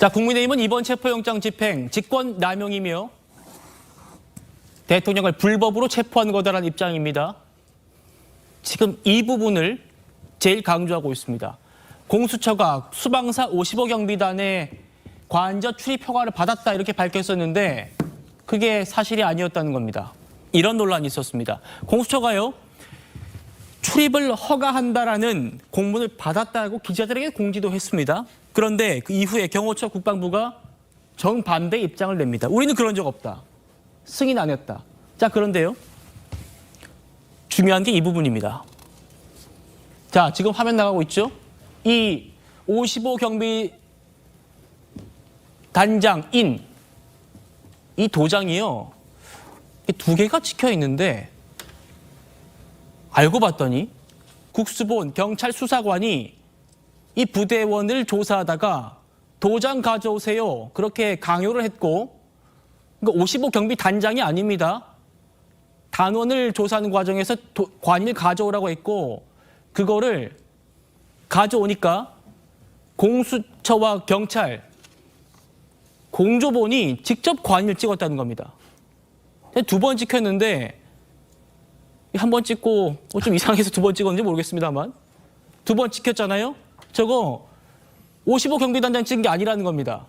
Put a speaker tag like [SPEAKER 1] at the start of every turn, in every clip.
[SPEAKER 1] 자, 국민의힘은 이번 체포영장 집행 직권 남용이며 대통령을 불법으로 체포한 거다라는 입장입니다. 지금 이 부분을 제일 강조하고 있습니다. 공수처가 수방사 55 경비단의 관저 출입 허가를 받았다 이렇게 밝혔었는데 그게 사실이 아니었다는 겁니다. 이런 논란이 있었습니다. 공수처가요, 출입을 허가한다라는 공문을 받았다고 기자들에게 공지도 했습니다. 그런데 그 이후에 경호처 국방부가 정반대 입장을 냅니다. 우리는 그런 적 없다. 승인 안 했다. 자, 그런데요, 중요한 게 이 부분입니다. 자, 지금 화면 나가고 있죠? 이 55 경비 단장인 이 도장이요, 두 개가 찍혀 있는데 알고 봤더니 국수본 경찰 수사관이 이 부대원을 조사하다가 도장 가져오세요 그렇게 강요를 했고, 그러니까 55 경비 단장이 아닙니다. 단원을 조사하는 과정에서 관일 가져오라고 했고, 그거를 가져오니까 공수처와 경찰 공조본이 직접 관일 찍었다는 겁니다. 두 번 찍혔는데 한 번 찍고 좀 이상해서 두 번 찍었는지 모르겠습니다만 두 번 찍혔잖아요. 저거 55 경비단장 찍은 게 아니라는 겁니다.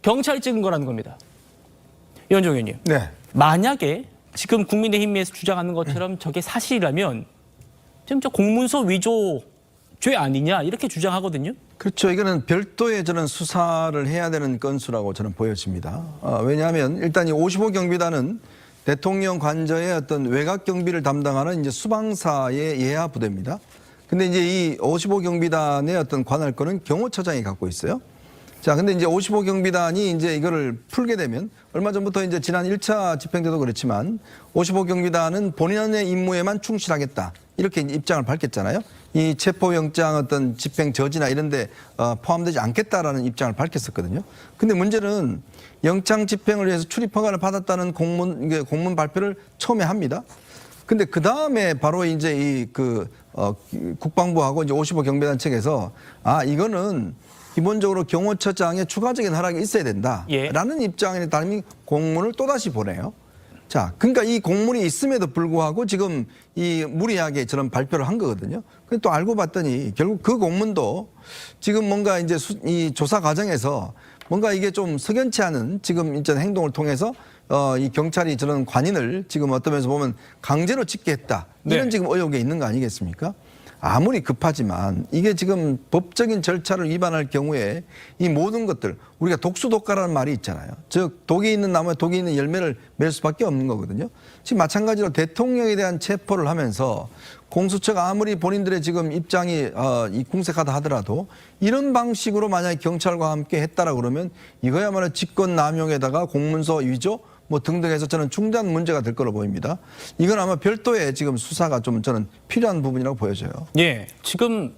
[SPEAKER 1] 경찰이 찍은 거라는 겁니다. 이현종 의원님.
[SPEAKER 2] 네.
[SPEAKER 1] 만약에 지금 국민의힘에서 주장하는 것처럼 저게 사실이라면 지금 저 공문서 위조 죄 아니냐 이렇게 주장하거든요.
[SPEAKER 2] 그렇죠. 이거는 별도의 저는 수사를 해야 되는 건수라고 저는 보여집니다. 왜냐하면 일단 이 55 경비단은 대통령 관저의 어떤 외곽 경비를 담당하는 이제 수방사의 예하 부대입니다. 근데 이제 이 55 경비단의 어떤 관할권은 경호처장이 갖고 있어요. 자, 근데 이제 55 경비단이 이제 이거를 풀게 되면 얼마 전부터 이제 지난 1차 집행 때도 그렇지만 55 경비단은 본인의 임무에만 충실하겠다. 이렇게 입장을 밝혔잖아요. 이 체포영장 어떤 집행 저지나 이런 데 포함되지 않겠다라는 입장을 밝혔었거든요. 근데 문제는 영장 집행을 위해서 출입 허가를 받았다는 공문 발표를 처음에 합니다. 근데 그 다음에 바로 이제 국방부하고 이제 55 경비단 측에서 이거는 기본적으로 경호처장의 추가적인 허락이 있어야 된다라는 입장에 따른 공문을 또다시 보내요. 자, 그러니까 이 공문이 있음에도 불구하고 지금 이 무리하게 저런 발표를 한 거거든요. 근데 또 알고 봤더니 결국 그 공문도 지금 뭔가 이제 이 조사 과정에서 뭔가 이게 좀 석연치 않은 지금 이제 행동을 통해서 이 경찰이 저런 관인을 지금 어떤 면에서 보면 강제로 찍게 했다. 이런
[SPEAKER 1] 네.
[SPEAKER 2] 지금 의혹이 있는 거 아니겠습니까? 아무리 급하지만 이게 지금 법적인 절차를 위반할 경우에 이 모든 것들 우리가 독수독가라는 말이 있잖아요. 즉 독이 있는 나무에 독이 있는 열매를 맺을 수밖에 없는 거거든요. 지금 마찬가지로 대통령에 대한 체포를 하면서 공수처가 아무리 본인들의 지금 입장이 궁색하다 하더라도 이런 방식으로 만약에 경찰과 함께 했다라 그러면 이거야말로 직권남용에다가 공문서 위조 뭐 등등해서 저는 중대한 문제가 될 거로 보입니다. 이건 아마 별도의 지금 수사가 좀 저는 필요한 부분이라고 보여져요.
[SPEAKER 1] 예, 지금